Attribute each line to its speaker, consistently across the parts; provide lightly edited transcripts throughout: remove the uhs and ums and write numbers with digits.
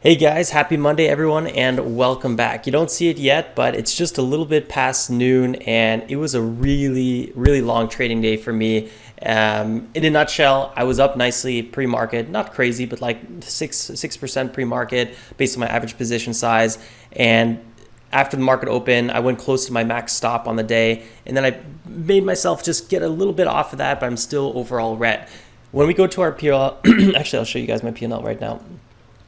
Speaker 1: Hey guys, happy Monday everyone, and welcome back. You don't see it yet, but it's just a little bit past noon, and it was a really long trading day for me. In a nutshell, I was up nicely pre-market, not crazy, but like 6% pre-market based on my average position size. And after the market opened, I went close to my max stop on the day, and then I made myself just get a little bit off of that, but I'm still overall red. When we go to our P&L, actually I'll show you guys my P&L right now.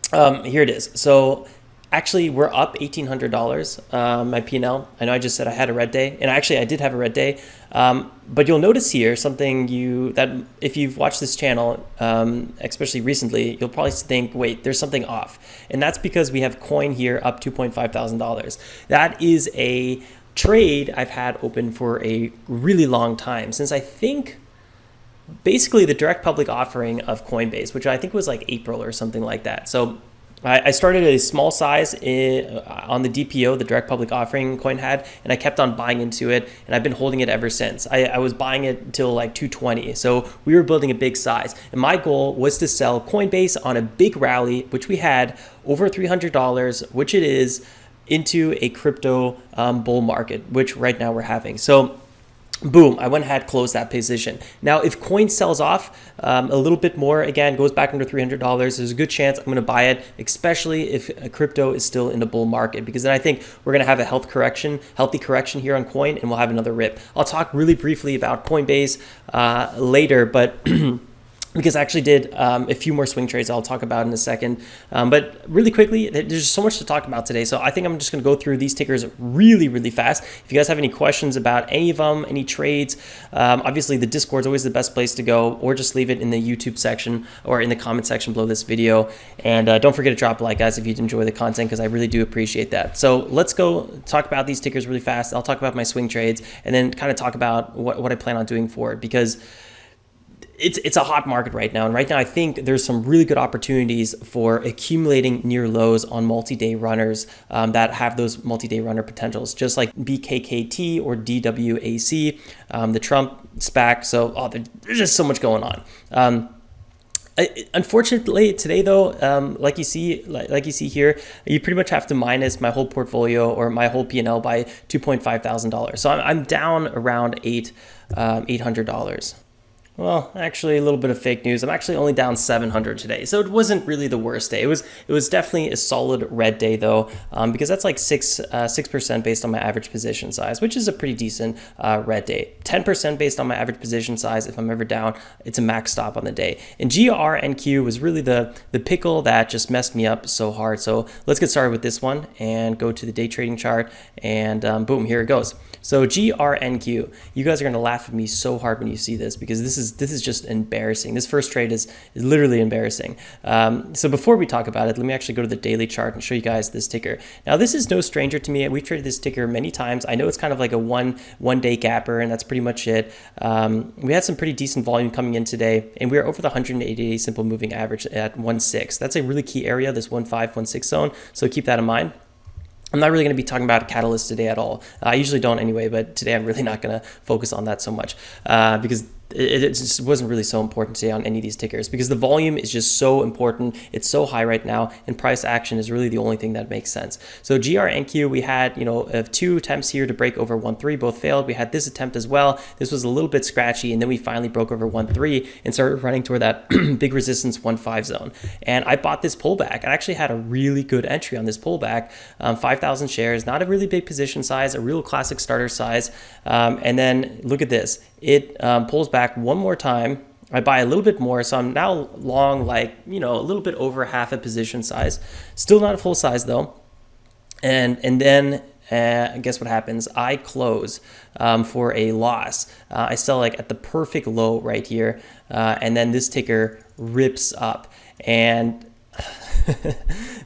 Speaker 1: Here it is. So actually we're up $1,800, my P&L. I know I just said I had a red day, and actually I did have a red day. But you'll notice here something that if you've watched this channel, especially recently, you'll probably think, wait, there's something off. And that's because we have coin here up $2.5 thousand. That is a trade I've had open for a really long time, since I think basically the direct public offering of Coinbase, which I think was like April or something like that. So I started a small size on the DPO, the direct public offering coin had, and I kept on buying into it, and I've been holding it ever since. I was buying it until like 220. So we were building a big size, and my goal was to sell Coinbase on a big rally, which we had over $300, which it is, into a crypto bull market, which right now we're having. So boom, I went ahead, closed that position. Now, if coin sells off a little bit more, again, goes back under $300, there's a good chance I'm going to buy it, especially if crypto is still in the bull market, because then I think we're going to have a healthy correction here on coin, and we'll have another rip. I'll talk really briefly about Coinbase later, but because I actually did a few more swing trades I'll talk about in a second. But really quickly, there's just so much to talk about today. So I think I'm just going to go through these tickers really fast. If you guys have any questions about any of them, any trades, obviously the Discord is always the best place to go, or just leave it in the YouTube section or in the comment section below this video. And don't forget to drop a like, guys, if you enjoy the content, because I really do appreciate that. So let's go talk about these tickers really fast. I'll talk about my swing trades, and then kind of talk about what I plan on doing for it, because it's a hot market right now. And right now, I think there's some really good opportunities for accumulating near lows on multi-day runners that have those multi-day runner potentials, just like BKKT or DWAC, the Trump SPAC. So there's just so much going on. Unfortunately today though, like you see here, you pretty much have to minus my whole portfolio or my whole P&L by $2.5 thousand. So I'm down around $800. Well, actually a little bit of fake news. I'm actually only down 700 today. So it wasn't really the worst day. It was definitely a solid red day though, because that's like 6% based on my average position size, which is a pretty decent red day. 10% based on my average position size. If I'm ever down, it's a max stop on the day. And GRNQ was really the pickle that just messed me up so hard. So let's get started with this one and go to the day trading chart, and boom, here it goes. So GRNQ, you guys are gonna laugh at me so hard when you see this, because this is just embarrassing. This first trade is literally embarrassing. So before we talk about it, let me actually go to the daily chart and show you guys this ticker. Now, this is no stranger to me. We've traded this ticker many times. I know it's kind of like a one day gapper, and that's pretty much it. We had some pretty decent volume coming in today, and we are over the 180-day simple moving average at 1.6. That's a really key area, this 1.5, 1.6 zone. So keep that in mind. I'm not really going to be talking about catalysts today at all. I usually don't anyway, but today I'm really not going to focus on that so much because it just wasn't really so important today on any of these tickers, because the volume is just so important. It's so high right now, and price action is really the only thing that makes sense. So GRNQ, we had two attempts here to break over 1.3, both failed. We had this attempt as well. This was a little bit scratchy, and then we finally broke over 1.3 and started running toward that big resistance 1.5 zone. And I bought this pullback. I actually had a really good entry on this pullback, 5,000 shares, not a really big position size, a real classic starter size. And then look at this. It pulls back one more time. I buy a little bit more, so I'm now long like a little bit over half a position size. Still not a full size though. And then guess what happens? I close for a loss. I sell like at the perfect low right here, and then this ticker rips up. And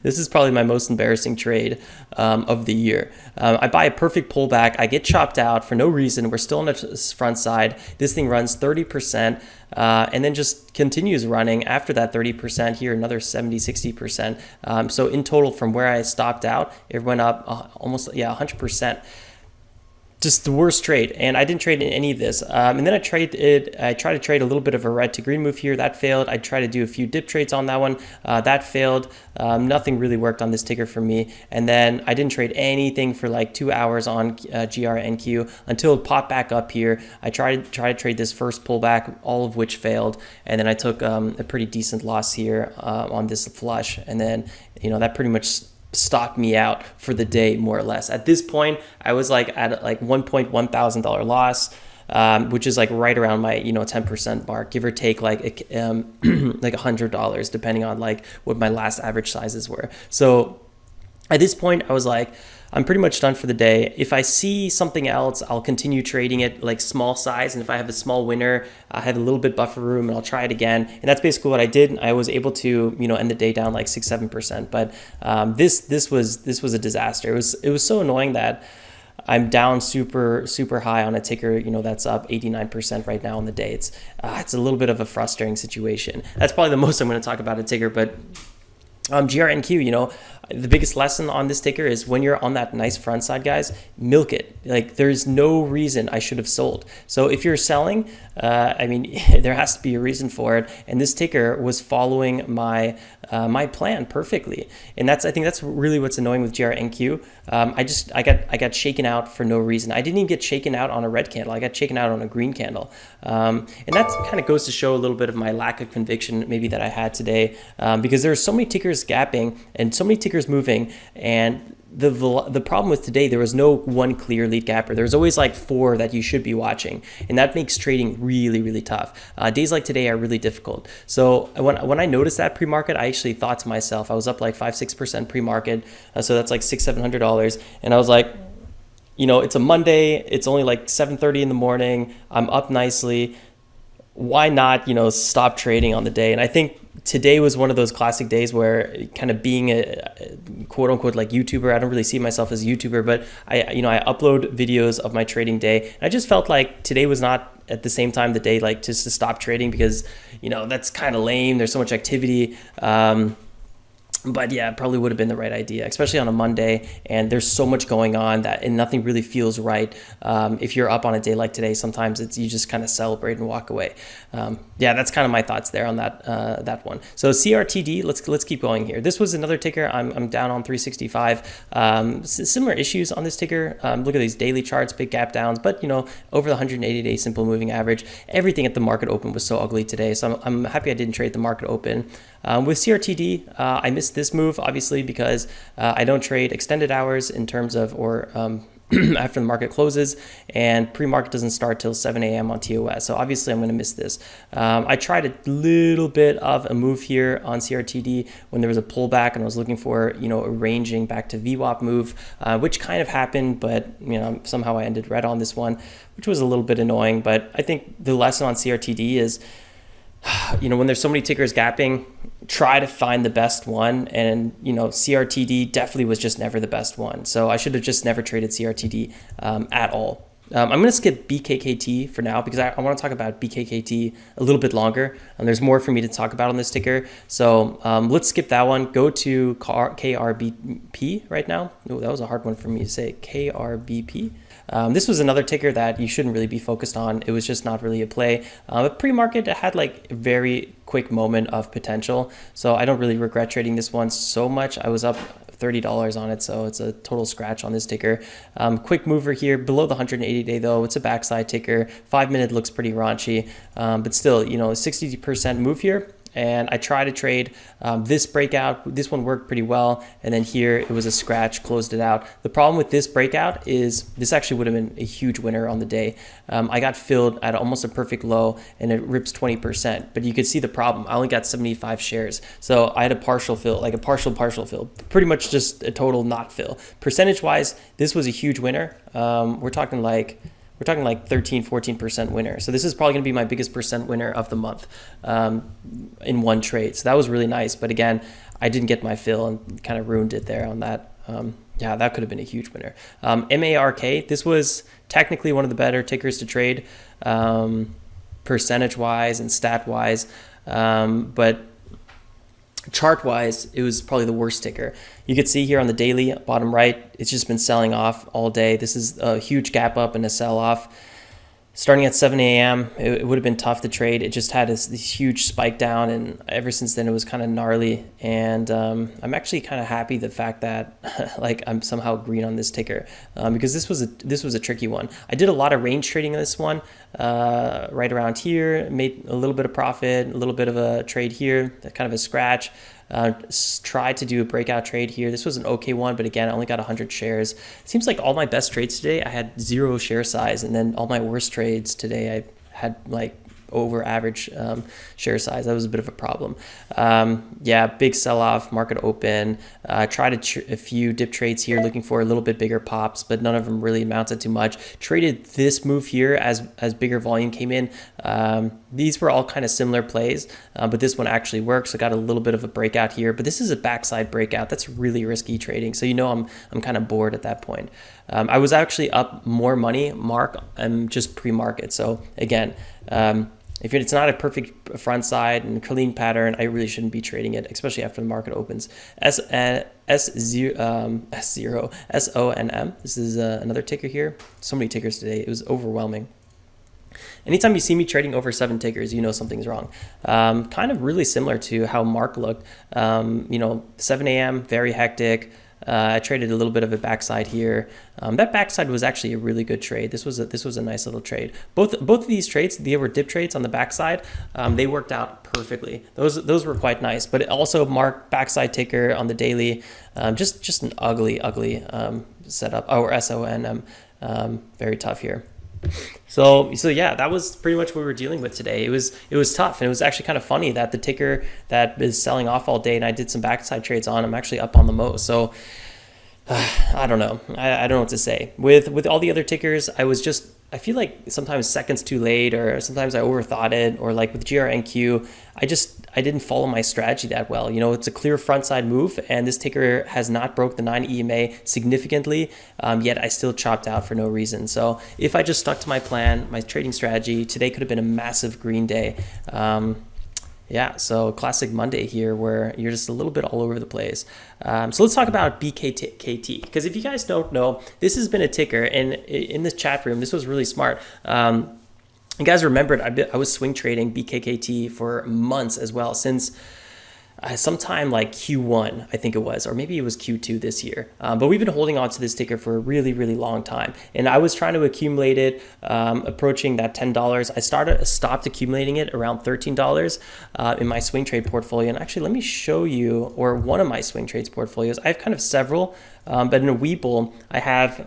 Speaker 1: this is probably my most embarrassing trade of the year. I buy a perfect pullback. I get chopped out for no reason. We're still on the front side. This thing runs 30% and then just continues running after that 30% here, another 70-60%. So in total, from where I stopped out, it went up almost 100%. just the worst trade, and I didn't trade in any of this. And then I tried to trade a little bit of a red to green move here. That failed. I tried to do a few dip trades on that one. That failed. Nothing really worked on this ticker for me. And then I didn't trade anything for like 2 hours on GRNQ until it popped back up here. I tried to trade this first pullback, all of which failed. And then I took a pretty decent loss here on this flush. And then, that pretty much stopped me out for the day, more or less. At this point, I was like at like $1,100 loss, which is like right around my 10% mark, give or take like like $100, depending on like what my last average sizes were. So at this point, I was like, I'm pretty much done for the day. If I see something else, I'll continue trading it like small size. And if I have a small winner, I have a little bit buffer room and I'll try it again. And that's basically what I did. I was able to, end the day down like 6-7%. But this was a disaster. It was so annoying that I'm down super high on a ticker, that's up 89% right now on the day. It's a little bit of a frustrating situation. That's probably the most I'm going to talk about a ticker, but GRNQ, the biggest lesson on this ticker is when you're on that nice front side, guys, milk it. Like, there's no reason I should have sold. So if you're selling, there has to be a reason for it. And this ticker was following my my plan perfectly. And I think that's really what's annoying with GRNQ. I got shaken out for no reason. I didn't even get shaken out on a red candle. I got shaken out on a green candle. And that kind of goes to show a little bit of my lack of conviction maybe that I had today, because there are so many tickers gapping and so many tickers moving, and the problem with today, there was no one clear lead gapper. There's always like 4 that you should be watching, and that makes trading really tough. Days like today are really difficult. So when I noticed that pre-market, I actually thought to myself, I was up like 5-6% pre-market, so that's like $600-700, and I was like, it's a Monday, it's only like 7:30 in the morning, I'm up nicely, why not stop trading on the day? And I think today was one of those classic days where, kind of being a quote unquote like YouTuber, I don't really see myself as a YouTuber, but I upload videos of my trading day, and I just felt like today was not at the same time the day like just to stop trading, because that's kind of lame, there's so much activity. But yeah, it probably would have been the right idea, especially on a Monday, and there's so much going on and nothing really feels right. If you're up on a day like today, sometimes you just kind of celebrate and walk away. Yeah, that's kind of my thoughts there on that one. So CRTD, let's keep going here. This was another ticker. I'm down on 365. Similar issues on this ticker. Look at these daily charts, big gap downs, but over the 180-day simple moving average, everything at the market open was so ugly today. So I'm happy I didn't trade the market open. With CRTD, I missed this move obviously because I don't trade extended hours in terms of after the market closes, and pre-market doesn't start till 7 a.m. on TOS. So obviously I'm going to miss this. I tried a little bit of a move here on CRTD when there was a pullback, and I was looking for a ranging back to VWAP move, which kind of happened, but somehow I ended red on this one, which was a little bit annoying. But I think the lesson on CRTD is, when there's so many tickers gapping, try to find the best one. And, CRTD definitely was just never the best one. So I should have just never traded CRTD at all. I'm going to skip BKKT for now because I want to talk about BKKT a little bit longer. And there's more for me to talk about on this ticker. So let's skip that one. Go to KRBP right now. Oh, that was a hard one for me to say. KRBP. This was another ticker that you shouldn't really be focused on. It was just not really a play. But pre-market, it had like a very quick moment of potential. So I don't really regret trading this one so much. I was up $30 on it, so it's a total scratch on this ticker. Quick mover here below the 180-day though. It's a backside ticker. 5-minute looks pretty raunchy, but still, 60% move here. And I try to trade this breakout. This one worked pretty well, and then here it was a scratch, closed it out. The problem with this breakout is this actually would have been a huge winner on the day. I got filled at almost a perfect low, and it rips 20%. But you could see the problem. I only got 75 shares, so I had a partial fill, like a partial fill, pretty much just a total not fill. Percentage-wise, this was a huge winner. We're talking like 13-14% winner. So this is probably going to be my biggest percent winner of the month in one trade. So that was really nice. But again, I didn't get my fill and kind of ruined it there on that. Yeah, that could have been a huge winner. MARK, this was technically one of the better tickers to trade percentage-wise and stat-wise. But chart wise, it was probably the worst ticker. You could see here on the daily bottom right, it's just been selling off all day. This is a huge gap up and a sell off. Starting at 7 a.m., it would have been tough to trade. It just had this huge spike down, and ever since then it was kind of gnarly. And I'm actually kind of happy the fact that like I'm somehow green on this ticker, because this was a tricky one. I did a lot of range trading in this one, right around here. Made a little bit of profit, a little bit of a trade here, kind of a scratch. Tried to do a breakout trade here. This was an okay one, but again, I only got 100 shares. It seems like all my best trades today, I had 0 share size, and then all my worst trades today, I had like over average share size. That was a bit of a problem. Yeah, big sell-off, market open. Tried a few dip trades here, looking for a little bit bigger pops, but none of them really amounted to much. Traded this move here as bigger volume came in. These were all kind of similar plays, but this one actually worked, so got a little bit of a breakout here. But this is a backside breakout. That's really risky trading, so I'm kind of bored at that point. I was actually up more money, just pre-market. So again, if it's not a perfect front side and clean pattern, I really shouldn't be trading it, especially after the market opens. SONM. This is another ticker here. So many tickers today. It was overwhelming. Anytime you see me trading over 7 tickers, you know something's wrong. Kind of really similar to how Mark looked. 7 a.m., very hectic. I traded a little bit of a backside here. That backside was actually a really good trade. This was a nice little trade. Both of these trades, they were dip trades on the backside. They worked out perfectly. Those were quite nice. But it also marked backside ticker on the daily. Just an ugly setup. Or SONM. Very tough here. So yeah, that was pretty much what we were dealing with today. It was tough, and it was actually kind of funny that the ticker that is selling off all day, and I did some backside trades on, I'm actually up on the most. So I don't know. I don't know what to say. With all the other tickers, I feel like sometimes seconds too late, or sometimes I overthought it, or like with GRNQ, I didn't follow my strategy that well. It's a clear front side move, and this ticker has not broke the 9 EMA significantly, yet I still chopped out for no reason. So if I just stuck to my plan, my trading strategy, today could have been a massive green day. Yeah, so classic Monday here where you're just a little bit all over the place. So let's talk about BKKT, because if you guys don't know, this has been a ticker, and in this chat room, this was really smart. You guys remembered I was swing trading BKKT for months as well, since sometime like Q1, I think it was, or maybe it was Q2 this year. But we've been holding on to this ticker for a really, really long time. And I was trying to accumulate it, approaching that $10. I stopped accumulating it around $13 in my swing trade portfolio. And actually, let me show you, or one of my swing trades portfolios. I have kind of several, but in a Webull, I have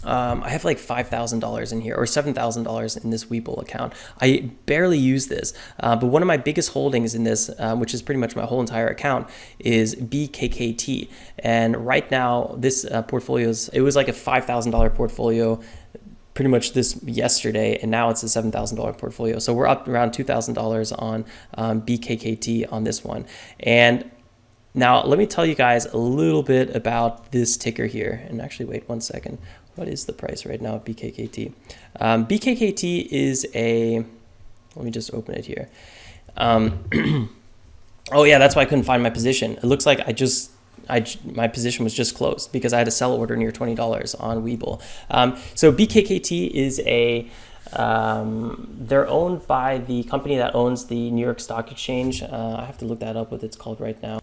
Speaker 1: like $5,000 in here, or $7,000 in this Webull account. I barely use this, but one of my biggest holdings in this, which is pretty much my whole entire account, is BKKT. And right now, this portfolio it was like a $5,000 portfolio pretty much this yesterday, and now it's a $7,000 portfolio. So we're up around $2,000 on BKKT on this one. And now let me tell you guys a little bit about this ticker here. And actually, wait one second. What is the price right now of BKKT? BKKT is let me just open it here. Oh yeah, that's why I couldn't find my position. It looks like my position was just closed because I had a sell order near $20 on Webull. So BKKT is they're owned by the company that owns the New York Stock Exchange. I have to look that up, what it's called right now.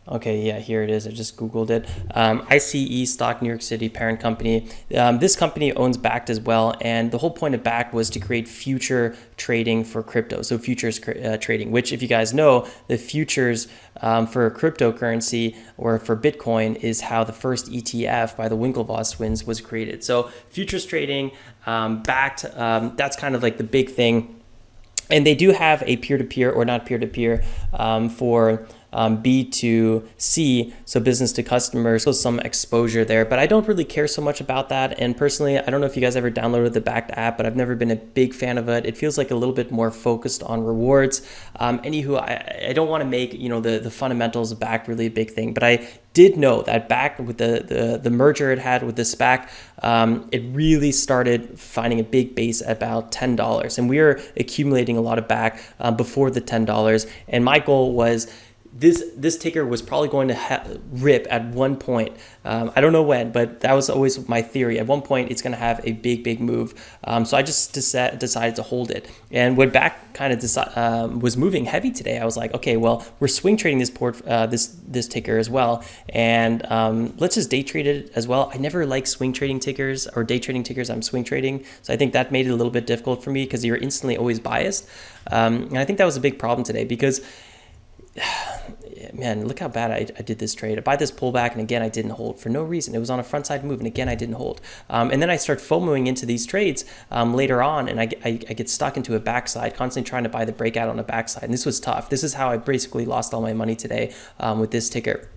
Speaker 1: Okay, yeah, here it is. I just Googled it. ICE Stock New York City parent company. This company owns BACT as well, and the whole point of BACT was to create future trading for crypto, so futures trading, which, if you guys know, the futures for cryptocurrency or for Bitcoin is how the first ETF by the Winkler twins was created. So futures trading, BACT, that's kind of like the big thing. And they do have a peer-to-peer, or not peer-to-peer, for B2C, so business to customers, so some exposure there, but I don't really care so much about that. And personally, I don't know if you guys ever downloaded the BACT app, but I've never been a big fan of it. It feels like a little bit more focused on rewards. Anywho, I don't want to make the fundamentals of BACT really a big thing, but I did know that BACT, with the merger it had with the SPAC, it really started finding a big base at about $10, and we were accumulating a lot of BACT before the $10. And my goal was this ticker was probably going to rip at one point. I don't know when, but that was always my theory. At one point, it's going to have a big move. So I just decided to hold it. And when back kind of was moving heavy today, I was like, okay, well, we're swing trading this ticker as well, and let's just day trade it as well. I never like swing trading tickers or day trading tickers. I'm swing trading, so I think that made it a little bit difficult for me because you're instantly always biased. And I think that was a big problem today because, man, look how bad I did this trade. I buy this pullback, and again, I didn't hold for no reason. It was on a front side move, and again, I didn't hold. And then I start FOMOing into these trades later on, and I get stuck into a backside, constantly trying to buy the breakout on a backside. And this was tough. This is how I basically lost all my money today with this ticker.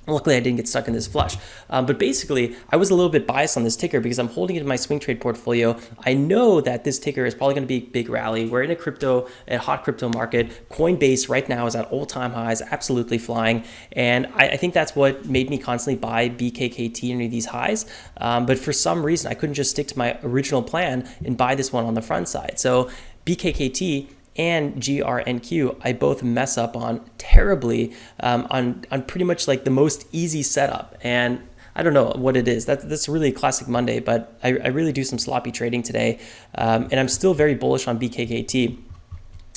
Speaker 1: Luckily, I didn't get stuck in this flush. But basically, I was a little bit biased on this ticker because I'm holding it in my swing trade portfolio. I know that this ticker is probably going to be a big rally. We're in a hot crypto market. Coinbase right now is at all-time highs, absolutely flying. And I think that's what made me constantly buy BKKT under these highs. But for some reason, I couldn't just stick to my original plan and buy this one on the front side. So BKKT and GRNQ, I both mess up on terribly on pretty much like the most easy setup. And I don't know what it is. That's really a classic Monday, but I really do some sloppy trading today. And I'm still very bullish on BKKT.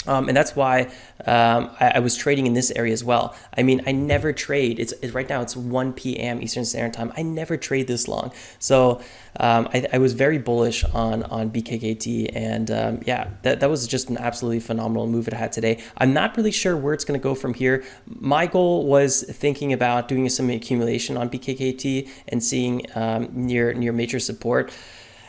Speaker 1: And that's why I was trading in this area as well. I mean, I never trade. Right now it's 1 p.m. Eastern Standard Time. I never trade this long. So I was very bullish on BKKT, and yeah, that was just an absolutely phenomenal move it had today. I'm not really sure where it's going to go from here. My goal was thinking about doing some accumulation on BKKT and seeing near major support.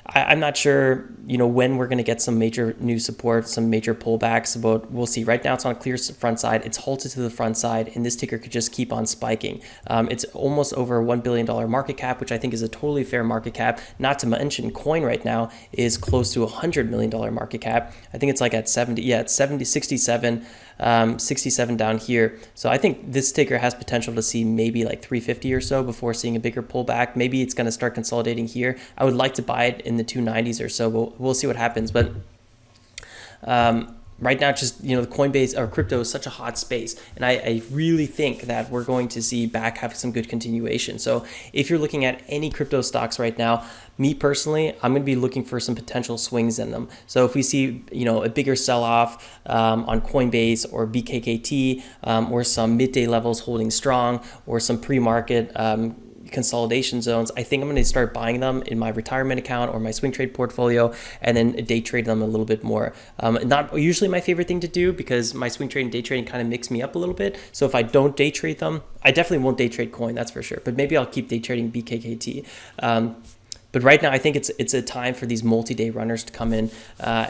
Speaker 1: I'm not sure, when we're going to get some major new support, some major pullbacks, but we'll see. Right now, it's on a clear front side. It's halted to the front side, and this ticker could just keep on spiking. It's almost over a $1 billion market cap, which I think is a totally fair market cap. Not to mention, coin right now is close to a $100 million market cap. I think it's like at 70. Yeah, it's 70, 67. 67 down here. So I think this ticker has potential to see maybe like 350 or so before seeing a bigger pullback. Maybe it's going to start consolidating here. I would like to buy it in the 290s or so. We'll see what happens. But right now, just, the Coinbase or crypto is such a hot space. And I really think that we're going to see back have some good continuation. So if you're looking at any crypto stocks right now, me personally, I'm going to be looking for some potential swings in them. So if we see, a bigger sell-off on Coinbase or BKKT, or some midday levels holding strong, or some pre-market consolidation zones, I think I'm going to start buying them in my retirement account or my swing trade portfolio, and then day trade them a little bit more. Not usually my favorite thing to do because my swing trade and day trading kind of mix me up a little bit. So if I don't day trade them, I definitely won't day trade coin, that's for sure. But maybe I'll keep day trading BKKT. But right now, I think it's a time for these multi-day runners to come in.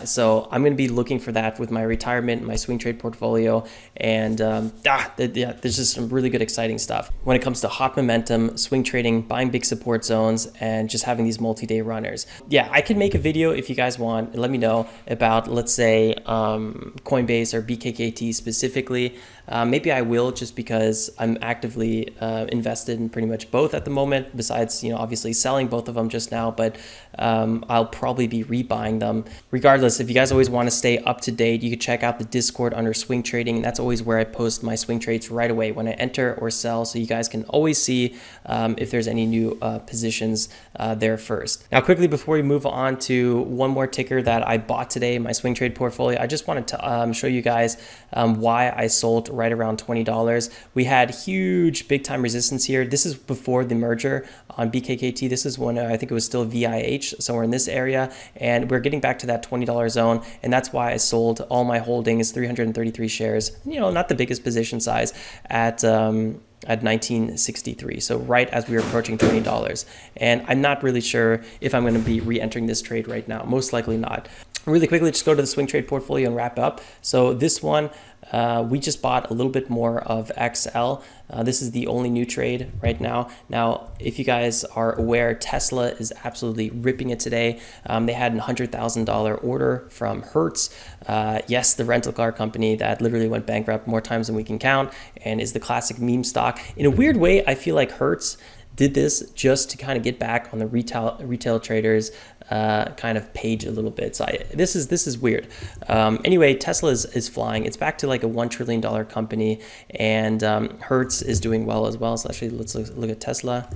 Speaker 1: So I'm going to be looking for that with my retirement, my swing trade portfolio. And there's just some really good, exciting stuff when it comes to hot momentum, swing trading, buying big support zones, and just having these multi-day runners. Yeah, I could make a video if you guys want. Let me know about, let's say, Coinbase or BKKT specifically. Maybe I will, just because I'm actively invested in pretty much both at the moment, besides, obviously selling both of them just now, but I'll probably be rebuying them. Regardless, if you guys always want to stay up to date, you can check out the Discord under swing trading, and that's always where I post my swing trades right away when I enter or sell, so you guys can always see if there's any new positions there first. Now, quickly before we move on to one more ticker that I bought today in my swing trade portfolio, I just wanted to show you guys why I sold right around $20. We had huge big time resistance here. This is before the merger on BKKT. This is when I think it was still VIH, somewhere in this area, and we're getting back to that $20 zone, and that's why I sold all my holdings, 333 shares, not the biggest position size, at 1963, so right as we were approaching $20. And I'm not really sure if I'm going to be re-entering this trade right now. Most likely not. Really quickly, just go to the swing trade portfolio and wrap up. So this one, we just bought a little bit more of XL. This is the only new trade right now. Now, if you guys are aware, Tesla is absolutely ripping it today. They had a $100,000 order from Hertz. Yes, the rental car company that literally went bankrupt more times than we can count and is the classic meme stock. In a weird way, I feel like Hertz, did this just to kind of get back on the retail traders kind of page a little bit. So this is weird. Anyway, Tesla is flying. It's back to like a $1 trillion company, and Hertz is doing well as well. So actually, let's look at Tesla.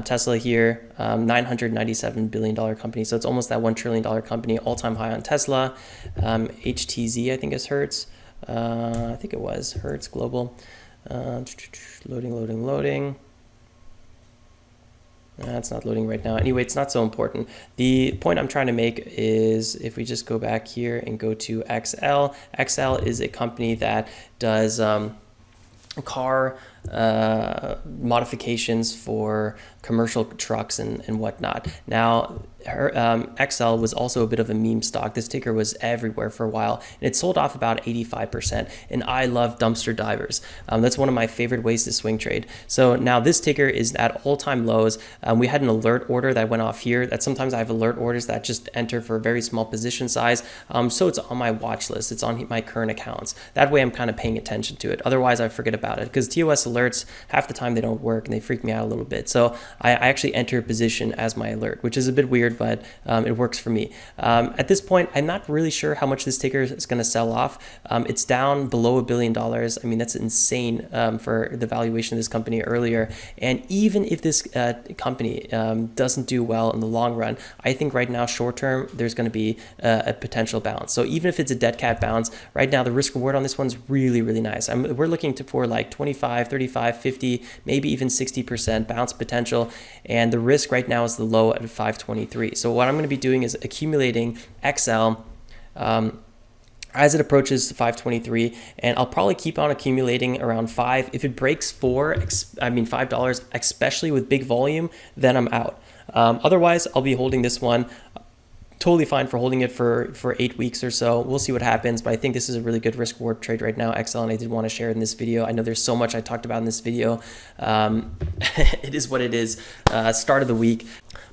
Speaker 1: Tesla here, $997 billion company. So it's almost that $1 trillion company, all-time high on Tesla. HTZ, I think is Hertz. I think it was Hertz Global. Loading. It's not loading right now. Anyway, it's not so important. The point I'm trying to make is if we just go back here and go to XL. XL is a company that does car modifications for commercial trucks and whatnot. Now, XL was also a bit of a meme stock. This ticker was everywhere for a while, and it sold off about 85%. And I love dumpster divers. That's one of my favorite ways to swing trade. So now this ticker is at all-time lows. We had an alert order that went off here. That sometimes I have alert orders that just enter for a very small position size. So it's on my watch list. It's on my current accounts. That way I'm kind of paying attention to it. Otherwise I forget about it, because TOS alerts, half the time they don't work and they freak me out a little bit. So I actually enter a position as my alert, which is a bit weird, but it works for me. At this point, I'm not really sure how much this ticker is going to sell off. It's down below $1 billion. I mean, that's insane for the valuation of this company earlier. And even if this company doesn't do well in the long run, I think right now, short term, there's going to be a potential bounce. So even if it's a dead cat bounce, right now, the risk reward on this one's really, really nice. We're looking for like 25, 35, 50, maybe even 60% bounce potential. And the risk right now is the low at 523. So what I'm going to be doing is accumulating XL as it approaches 523, and I'll probably keep on accumulating around 5. If it breaks $5, especially with big volume, then I'm out. Otherwise, I'll be holding this one. Totally fine for holding it for 8 weeks or so. We'll see what happens, but I think this is a really good risk reward trade right now, XL, and I did want to share it in this video. I know there's so much I talked about in this video. It is what it is. Start of the week.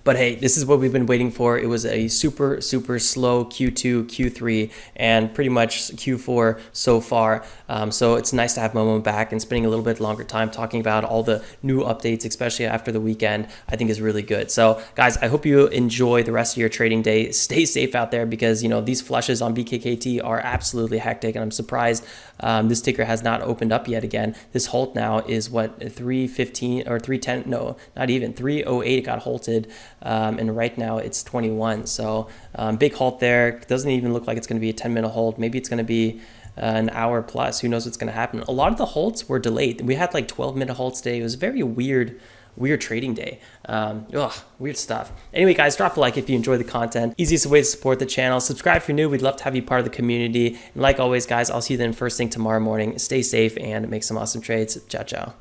Speaker 1: But hey, this is what we've been waiting for. It was a super slow Q2, Q3, and pretty much Q4 so far. So it's nice to have Momo back, and spending a little bit longer time talking about all the new updates, especially after the weekend, I think is really good. So guys, I hope you enjoy the rest of your trading day. Stay safe out there, because these flushes on BKKT are absolutely hectic, and I'm surprised this ticker has not opened up yet again. This halt now is what, 315 or 310? No, not even 308. It got halted. And right now it's 21. So big halt there. Doesn't even look like it's going to be a 10-minute hold. Maybe it's going to be an hour plus. Who knows what's going to happen? A lot of the halts were delayed. We had like 12-minute halts today. It was very weird trading day. Weird stuff. Anyway, guys, drop a like if you enjoy the content. Easiest way to support the channel. Subscribe if you're new. We'd love to have you part of the community. And like always, guys, I'll see you then first thing tomorrow morning. Stay safe and make some awesome trades. Ciao, ciao.